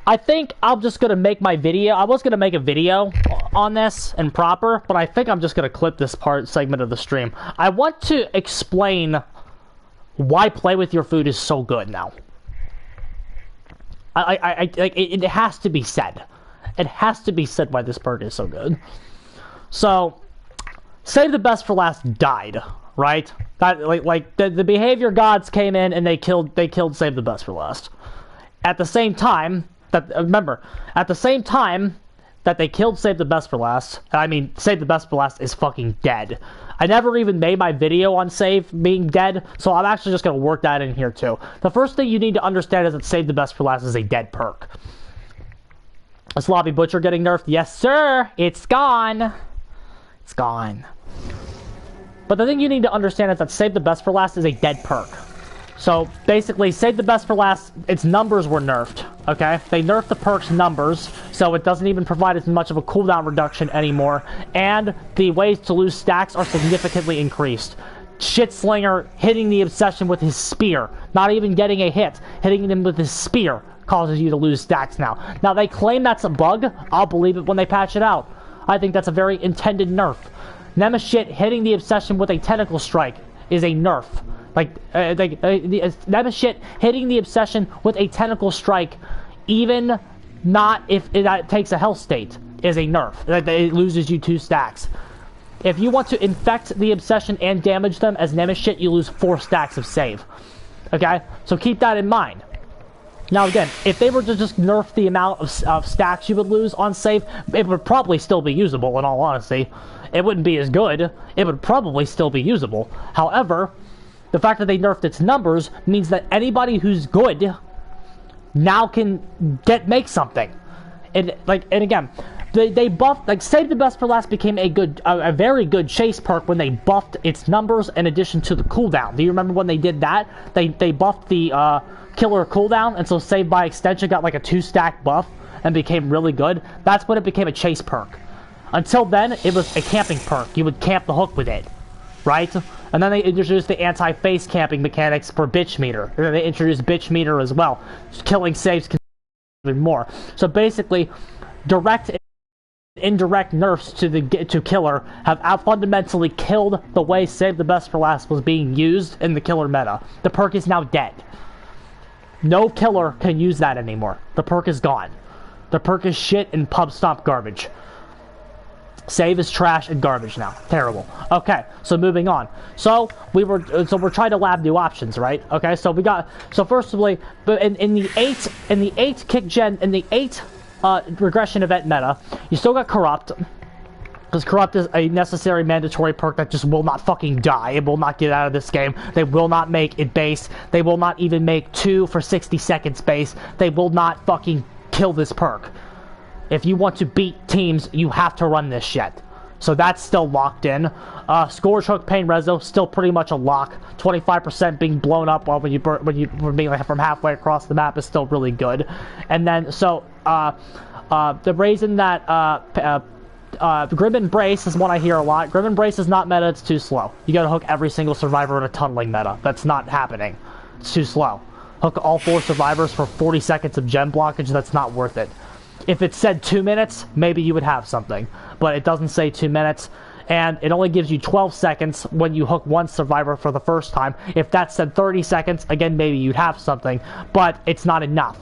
I think I'm just gonna make my video. I was gonna make a video on this and proper, but I think I'm just gonna clip this segment of the stream. I want to explain why Play With Your Food is so good now. It has to be said. It has to be said why this perk is so good. So, Save the Best for Last died, right? That the behavior gods came in and they killed Save the Best for Last. At the same time that at the same time that they killed Save the Best for Last, I mean, Save the Best for Last is fucking dead. I never even made my video on Save being dead, so I'm actually just going to work that in here too. The first thing you need to understand is that Save the Best for Last is a dead perk. Is Lobby Butcher getting nerfed? Yes, sir! It's gone! It's gone. But the thing you need to understand is that Save the Best for Last is a dead perk. So, basically, Save the Best for Last, its numbers were nerfed, okay? They nerfed the perk's numbers, so it doesn't even provide as much of a cooldown reduction anymore, and the ways to lose stacks are significantly increased. Shitslinger hitting the Obsession with his spear, not even getting a hit, hitting him with his spear causes you to lose stacks now. Now, they claim that's a bug. I'll believe it when they patch it out. I think that's a very intended nerf. Nemeshit hitting the Obsession with a Tentacle Strike is a nerf. Nemeshit hitting the Obsession with a Tentacle Strike, even not if it takes a Health State, is a nerf. It loses you 2 stacks. If you want to infect the Obsession and damage them as Nemeshit, you lose 4 stacks of save. Okay? So keep that in mind. Now again, if they were to just nerf the amount of stacks you would lose on save, it would probably still be usable, in all honesty. It wouldn't be as good. It would probably still be usable. However, the fact that they nerfed its numbers means that anybody who's good now can make something. And again, they buffed, Save the Best for Last became a very good chase perk when they buffed its numbers in addition to the cooldown. Do you remember when they did that? They buffed the killer cooldown, and so Save by extension got like a 2-stack buff and became really good. That's when it became a chase perk. Until then, it was a camping perk. You would camp the hook with it, right? And then they introduced the anti-face camping mechanics for Bitch Meter. And then they introduced Bitch Meter as well, killing saves even more. So basically, direct and indirect nerfs to killer have fundamentally killed the way Save the Best for Last was being used in the killer meta. The perk is now dead. No killer can use that anymore. The perk is gone. The perk is shit and pub stomp garbage. Save is trash and garbage now. Terrible. Okay, so moving on. So we're trying to lab new options, right? Okay, so firstly, in the 8 kick gen, in the 8 regression event meta, you still got Corrupt. Because Corrupt is a necessary mandatory perk that just will not fucking die. It will not get out of this game. They will not make it base. They will not even make 2 for 60 seconds base. They will not fucking kill this perk. If you want to beat teams, you have to run this shit. So that's still locked in. Scourge Hook Pain Rezo, still pretty much a lock. 25% being blown up while when you're being like from halfway across the map is still really good. And then so the reason that Grim Embrace is one I hear a lot. Grim Embrace is not meta, it's too slow. You gotta hook every single survivor in a tunneling meta. That's not happening. It's too slow. Hook all 4 survivors for 40 seconds of gem blockage, that's not worth it. If it said 2 minutes, maybe you would have something. But it doesn't say 2 minutes, and it only gives you 12 seconds when you hook one survivor for the first time. If that said 30 seconds, again, maybe you'd have something, but it's not enough.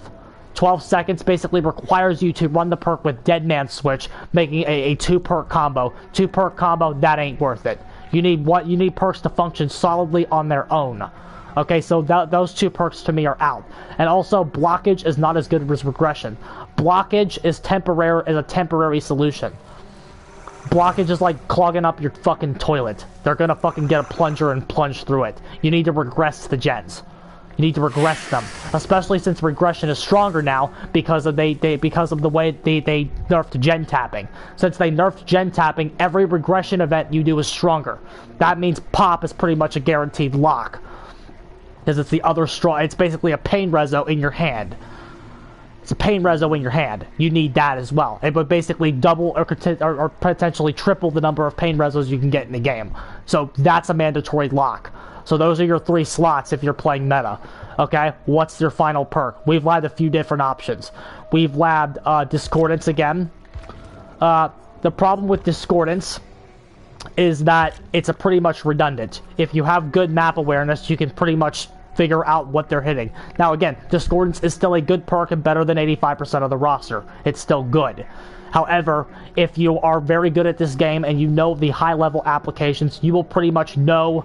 12 seconds basically requires you to run the perk with Dead Man Switch, making a 2-perk combo. 2-perk combo, that ain't worth it. You need perks to function solidly on their own. Okay, so those 2 perks to me are out. And also, blockage is not as good as regression. Blockage is a temporary solution. Blockage is like clogging up your fucking toilet. They're gonna fucking get a plunger and plunge through it. You need to regress the gens. You need to regress them, especially since regression is stronger now because of the way they nerfed gen tapping. Since they nerfed gen tapping, every regression event you do is stronger. That means pop is pretty much a guaranteed lock. Because it's the other straw. It's basically a pain rezo in your hand. it's a pain reso in your hand. You need that as well. It would basically double or potentially triple the number of pain resos you can get in the game. So that's a mandatory lock. So those are your 3 slots if you're playing meta. Okay, what's your final perk? We've labbed a few different options. We've labbed Discordance again. The problem with Discordance is that it's a pretty much redundant. If you have good map awareness, you can pretty much figure out what they're hitting. Now again, Discordance is still a good perk and better than 85% of the roster. It's still good. However, if you are very good at this game and you know the high level applications, you will pretty much know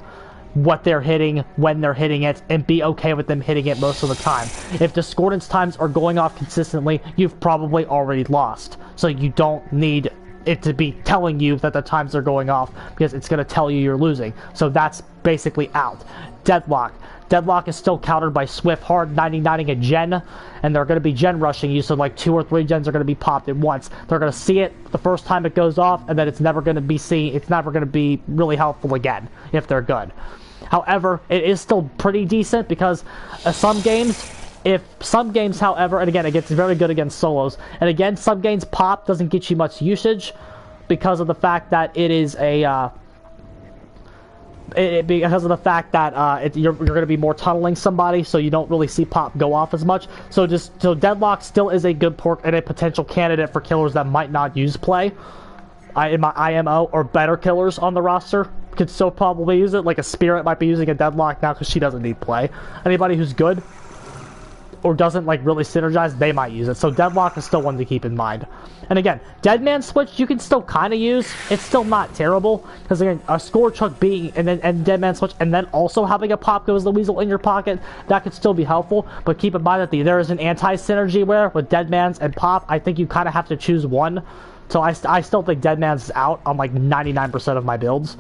what they're hitting, when they're hitting it, and be okay with them hitting it most of the time. If Discordance times are going off consistently, you've probably already lost. So you don't need it to be telling you that the times are going off, because it's going to tell you you're losing. So that's basically out. Deadlock. Deadlock is still countered by Swift Hard 99ing a gen, and they're going to be gen rushing you, so like 2 or 3 gens are going to be popped at once. They're going to see it the first time it goes off, and then it's never going to be it's never going to be really helpful again, if they're good. However, it is still pretty decent, because some games, however, and again, it gets very good against solos, and again, some games pop doesn't get you much usage, because of the fact that it is a, because of the fact that you're going to be more tunneling somebody, so you don't really see pop go off as much. So Deadlock still is a good perk and a potential candidate for killers that might not use play. In my IMO, or better killers on the roster could still probably use it. Like a Spirit might be using a Deadlock now because she doesn't need play. Anybody who's good or doesn't like really synergize, they might use it. So Deadlock is still one to keep in mind. And again, Deadman Switch you can still kind of use. It's still not terrible, because again, a Scourge Hook being and Deadman Switch, and then also having a Pop Goes the Weasel in your pocket, that could still be helpful. But keep in mind that there is an anti-synergy where with Deadman's and Pop, I think you kind of have to choose one. So I still think Deadman's is out on like 99% of my builds.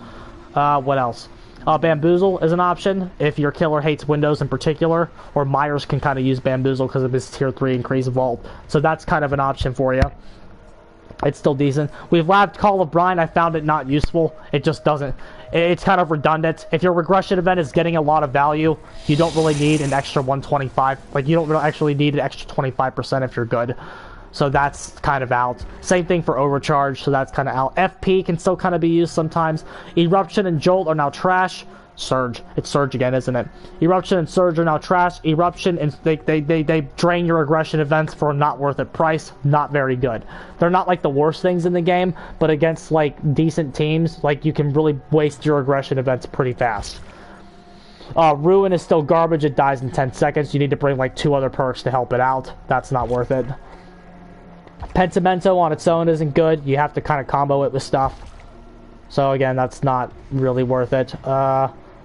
What else? Bamboozle is an option if your killer hates Windows in particular, or Myers can kind of use Bamboozle because of his tier 3 increased vault. So that's kind of an option for you. It's still decent. We've labbed Call of Brine. I found it not useful. It just doesn't. It's kind of redundant. If your regression event is getting a lot of value, you don't really need an extra 125. Like, you don't really actually need an extra 25% if you're good. So that's kind of out. Same thing for Overcharge, so that's kind of out. FP can still kind of be used sometimes. Eruption and Jolt are now trash. Surge. It's Surge again, isn't it? Eruption and Surge are now trash. Eruption, and they drain your aggression events for a not worth it price. Not very good. They're not like the worst things in the game, but against like decent teams, like you can really waste your aggression events pretty fast. Ruin is still garbage. It dies in 10 seconds. You need to bring like 2 other perks to help it out. That's not worth it. Pentimento on its own isn't good. You have to kind of combo it with stuff. So again, that's not really worth it.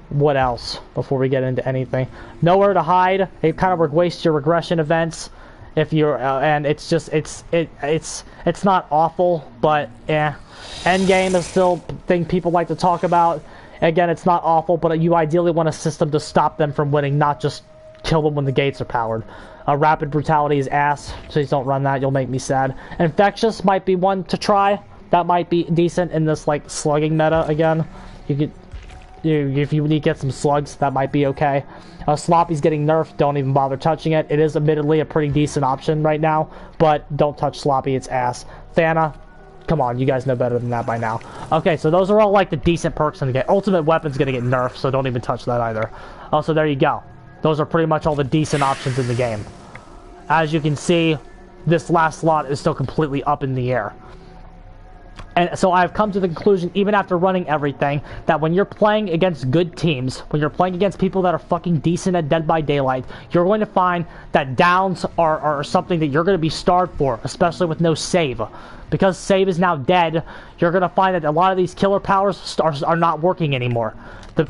What else before we get into anything? Nowhere to Hide. It kind of wastes your regression events if you're and it's just it's not awful, but endgame is still a thing people like to talk about. Again, it's not awful, but you ideally want a system to stop them from winning, not just kill them when the gates are powered. Rapid Brutality is ass. Please don't run that. You'll make me sad. Infectious might be one to try. That might be decent in this like slugging meta again. You could, if you need to get some slugs, that might be okay. Sloppy's getting nerfed. Don't even bother touching it. It is admittedly a pretty decent option right now, but don't touch Sloppy. It's ass. Thana, come on, you guys know better than that by now. Okay, so those are all like the decent perks in the game. Ultimate Weapon's gonna get nerfed, so don't even touch that either. So there you go. Those are pretty much all the decent options in the game. As you can see, this last slot is still completely up in the air. And so I've come to the conclusion, even after running everything, that when you're playing against good teams, when you're playing against people that are fucking decent at Dead by Daylight, you're going to find that downs are something that you're going to be starved for, especially with no save. Because save is now dead, you're going to find that a lot of these killer powers are not working anymore. The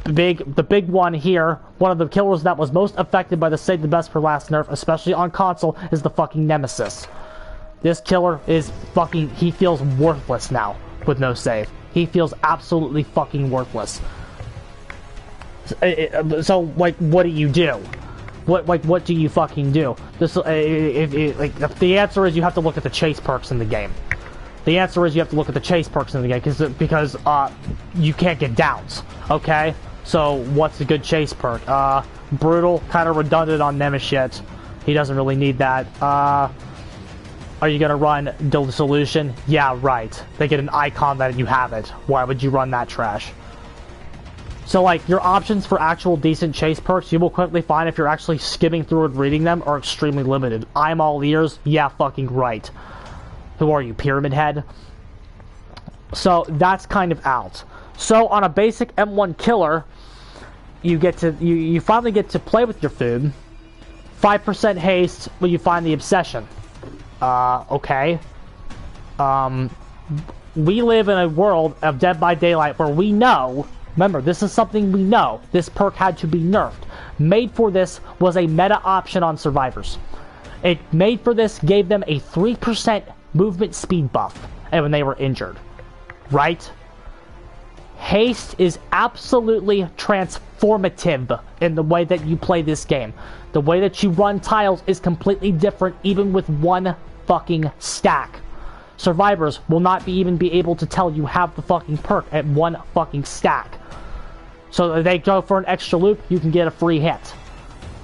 big one here, one of the killers that was most affected by the Save the Best for Last nerf, especially on console, is the fucking Nemesis. This killer is fucking, he feels worthless now with no save. He feels absolutely fucking worthless. So like, what do you do? What do you fucking do? This, like, the answer is you have to look at the chase perks in the game. The answer is you have to look at the chase perks in the game, because you can't get downs, okay? So, what's a good chase perk? Brutal, kind of redundant on Nemesis. He doesn't really need that. Are you gonna run Dissolution? Yeah, right. They get an icon that you have it. Why would you run that trash? So, like, your options for actual decent chase perks, you will quickly find if you're actually skimming through and reading them, are extremely limited. I'm all ears? Yeah, fucking right. Who are you, Pyramid Head? So, that's kind of out. So, on a basic M1 killer, you get to, you finally get to play with your food. 5% haste when you find the obsession. Okay. We live in a world of Dead by Daylight where we know, remember, this is something we know, this perk had to be nerfed. Made for this was a meta option on survivors. It made for this gave them a 3% movement speed buff and when they were injured. Right? Haste is absolutely transformative in the way that you play this game. The way that you run tiles is completely different even with one fucking stack. Survivors will not even be able to tell you have the fucking perk at one fucking stack. So if they go for an extra loop, you can get a free hit.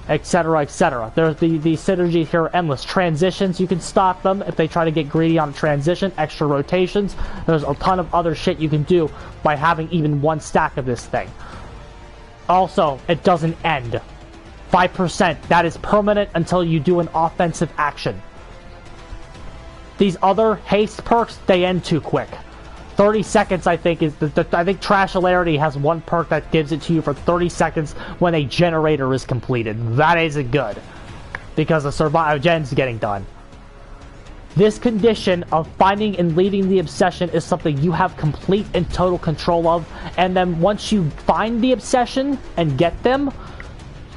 Etc, etc. There's the synergies here are endless. Transitions, you can stop them if they try to get greedy on a transition. Extra rotations. There's a ton of other shit you can do by having even one stack of this thing. Also, it doesn't end. 5%, that is permanent until you do an offensive action. These other haste perks, they end too quick. 30 seconds, I think, is I think Trash Hilarity has one perk that gives it to you for 30 seconds when a generator is completed. That isn't good. Because the gen's getting done. This condition of finding and leading the obsession is something you have complete and total control of. And then once you find the obsession and get them,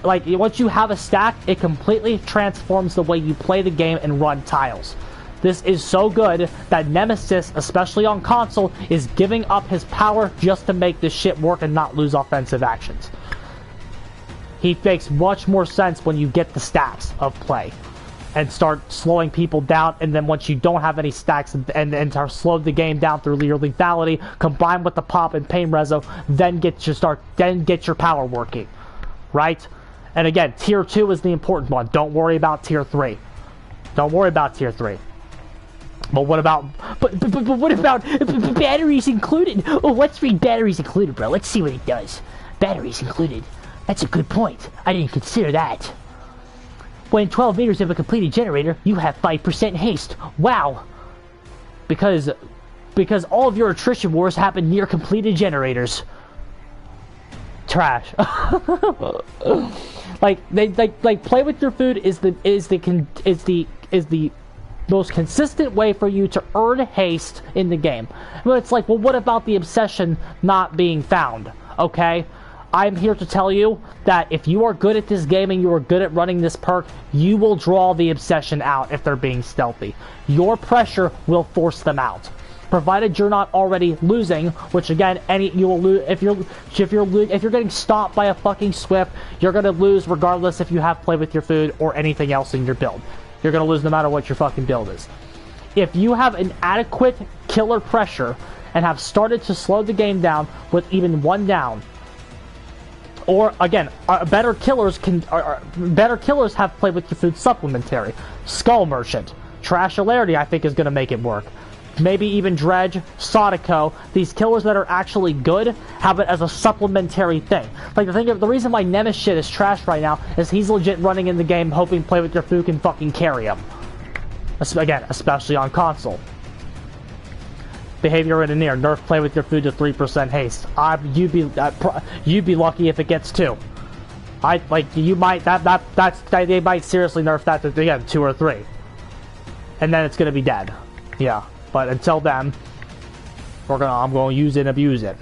like, once you have a stack, it completely transforms the way you play the game and run tiles. This is so good that Nemesis, especially on console, is giving up his power just to make this shit work and not lose offensive actions. He makes much more sense when you get the stacks of play and start slowing people down, and then once you don't have any stacks and slow the game down through your lethality, combined with the pop and pain reso, then get your power working. Right? And again, tier 2 is the important one. Don't worry about tier 3. Don't worry about tier 3. But what about what about batteries included? Oh, let's read batteries included, bro. Let's see what it does. Batteries included. That's a good point. I didn't consider that. When 12 meters of a completed generator, you have 5% haste. Wow. Because all of your attrition wars happen near completed generators. Trash. Like play with your food is the most consistent way for you to earn haste in the game. But it's like, well, what about the obsession not being found? Okay? I'm here to tell you that if you are good at this game and you are good at running this perk, you will draw the obsession out if they're being stealthy. Your pressure will force them out. Provided you're not already losing, which again, you will lose if you're getting stopped by a fucking Swift, you're gonna lose regardless if you have play with your food or anything else in your build. You're gonna lose no matter what your fucking build is. If you have an adequate killer pressure and have started to slow the game down with even one down, or again, better killers have play with your food supplementary. Skull Merchant, Trash Hilarity, I think is gonna make it work. Maybe even Dredge, Sadako, these killers that are actually good have it as a supplementary thing. Like the reason why Nemesis shit is trash right now is he's legit running in the game hoping play with your food can fucking carry him. Again, especially on console. Behavior Engineer, nerf play with your food to 3% haste. You'd be lucky if it gets 2. They might seriously nerf that to again 2 or 3, and then it's gonna be dead. Yeah. But until then, I'm going to use it and abuse it.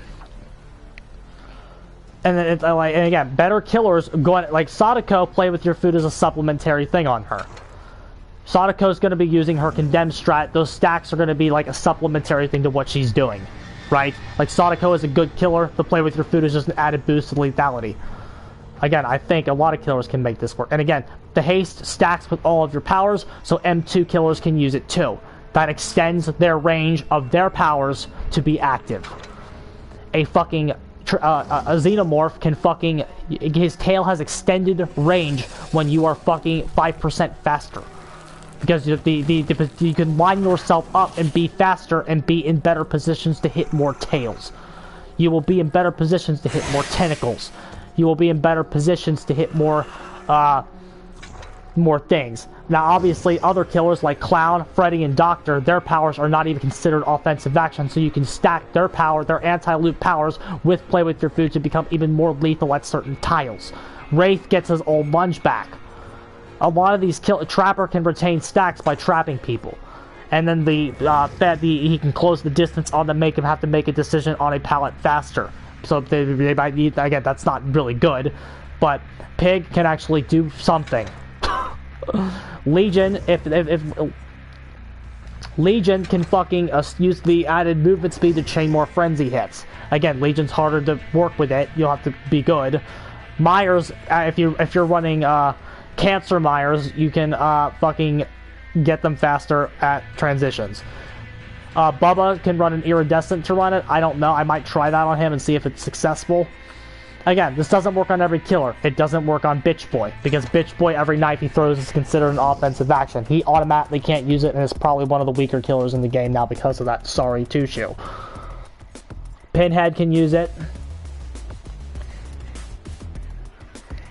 And then and again, better killers going like Sadako play with your food as a supplementary thing on her. Sadako's going to be using her condemned strat. Those stacks are going to be like a supplementary thing to what she's doing, right? Like Sadako is a good killer. The play with your food is just an added boost to lethality. Again, I think a lot of killers can make this work. And again, the haste stacks with all of your powers, so M2 killers can use it too. That extends their range of their powers to be active. A fucking a Xenomorph can fucking, his tail has extended range when you are fucking 5% faster. because you can line yourself up and be faster and be in better positions to hit more tails. You will be in better positions to hit more tentacles. You will be in better positions to hit more things. Now, obviously, other killers like Clown, Freddy, and Doctor, their powers are not even considered offensive action, so you can stack their power, their anti-loop powers, with Play With Your Food to become even more lethal at certain tiles. Wraith gets his old lunge back. A lot of these Trapper can retain stacks by trapping people. And then he can close the distance on them, make him have to make a decision on a pallet faster. So they might need, again, that's not really good, but Pig can actually do something. Legion, if Legion can fucking use the added movement speed to chain more frenzy hits. Again, Legion's harder to work with it. You'll have to be good. Myers, if you're running Cancer Myers, you can fucking get them faster at transitions. Bubba can run an Iridescent to run it. I don't know. I might try that on him and see if it's successful. Again, this doesn't work on every killer. It doesn't work on Bitch Boy, because Bitch Boy, every knife he throws is considered an offensive action. He automatically can't use it, and is probably one of the weaker killers in the game now because of that. Sorry, Tushu. Pinhead can use it.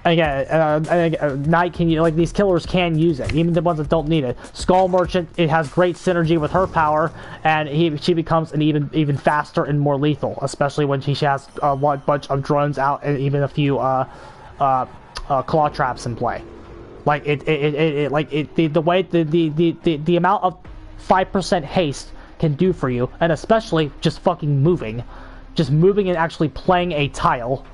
Again, Knight can use, like, these killers can use it, even the ones that don't need it. Skull Merchant, it has great synergy with her power, and she becomes an even faster and more lethal, especially when she has a bunch of drones out and even a few claw traps in play. Like the way the amount of 5% haste can do for you, and especially just fucking moving and actually playing a tile.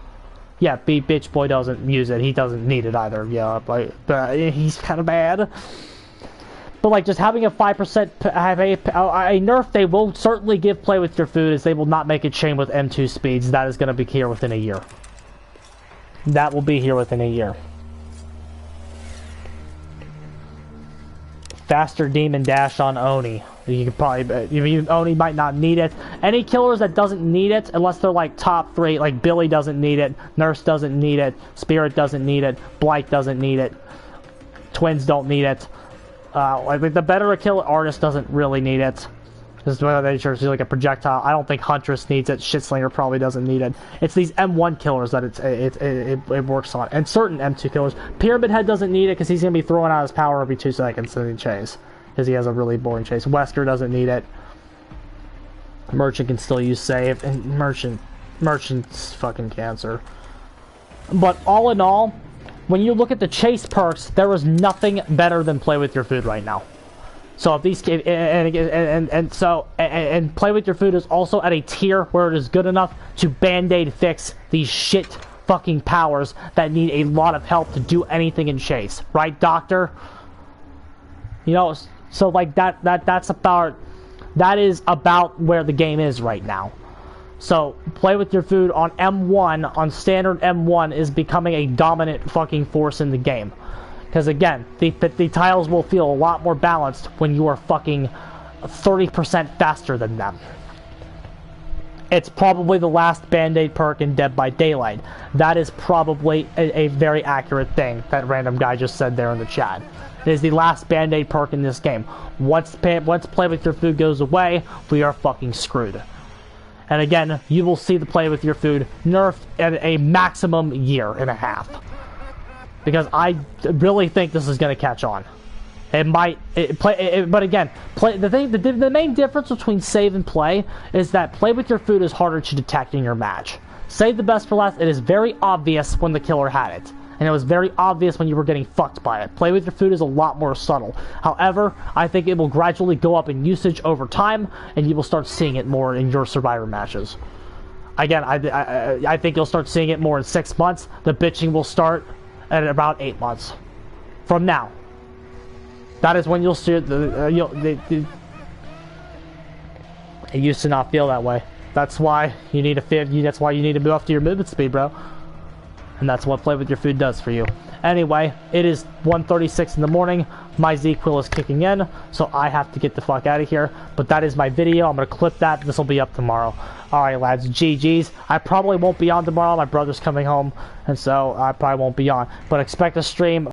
Yeah, Bitch Boy doesn't use it. He doesn't need it either. Yeah, but he's kind of bad. But like, just having a 5%, have a nerf they will certainly give Play With Your Food, is they will not make a chain with M2 speeds. That is going to be here within a year. That will be here within a year. Faster Demon Dash on Oni. You can probably, Oni might not need it. Any killers that doesn't need it, unless they're like top 3, like Billy doesn't need it, Nurse doesn't need it, Spirit doesn't need it, Blight doesn't need it, Twins don't need it. Like the better a killer, Artist doesn't really need it. This is whether they just like a projectile. I don't think Huntress needs it. Shitslinger probably doesn't need it. It's these M1 killers that it works on, and certain M2 killers. Pyramid Head doesn't need it because he's gonna be throwing out his power every 2 seconds in the chase, because he has a really boring chase. Wesker doesn't need it. Merchant can still use save, and Merchant's fucking cancer. But all in all, when you look at the chase perks, there is nothing better than Play With Your Food right now. So if these and Play With Your Food is also at a tier where it is good enough to band-aid fix these shit fucking powers that need a lot of help to do anything in chase, right, Doctor? You know, so like that is about where the game is right now. So Play With Your Food on M1, on standard M1, is becoming a dominant fucking force in the game. Because again, the tiles will feel a lot more balanced when you are fucking 30% faster than them. It's probably the last Band-Aid perk in Dead by Daylight. That is probably a very accurate thing that random guy just said there in the chat. It is the last Band-Aid perk in this game. Once Play With Your Food goes away, we are fucking screwed. And again, you will see the Play With Your Food nerfed at a maximum year and a half. Because I really think this is going to catch on. It might, but again, the main difference between save and play is that Play With Your Food is harder to detect in your match. Save the best for last. It is very obvious when the killer had it, and it was very obvious when you were getting fucked by it. Play With Your Food is a lot more subtle. However, I think it will gradually go up in usage over time, and you will start seeing it more in your Survivor matches. Again, I think you'll start seeing it more in 6 months. The bitching will start at about 8 months from now. That is when you'll see it. It used to not feel that way. That's why you need that's why you need to move up to your movement speed, bro. And that's what Play With Your Food does for you. Anyway, it is 1:36 in the morning. My Z-Quill is kicking in, so I have to get the fuck out of here. But that is my video. I'm gonna clip that. This will be up tomorrow. Alright, lads. GG's. I probably won't be on tomorrow. My brother's coming home, and so I probably won't be on. But expect a stream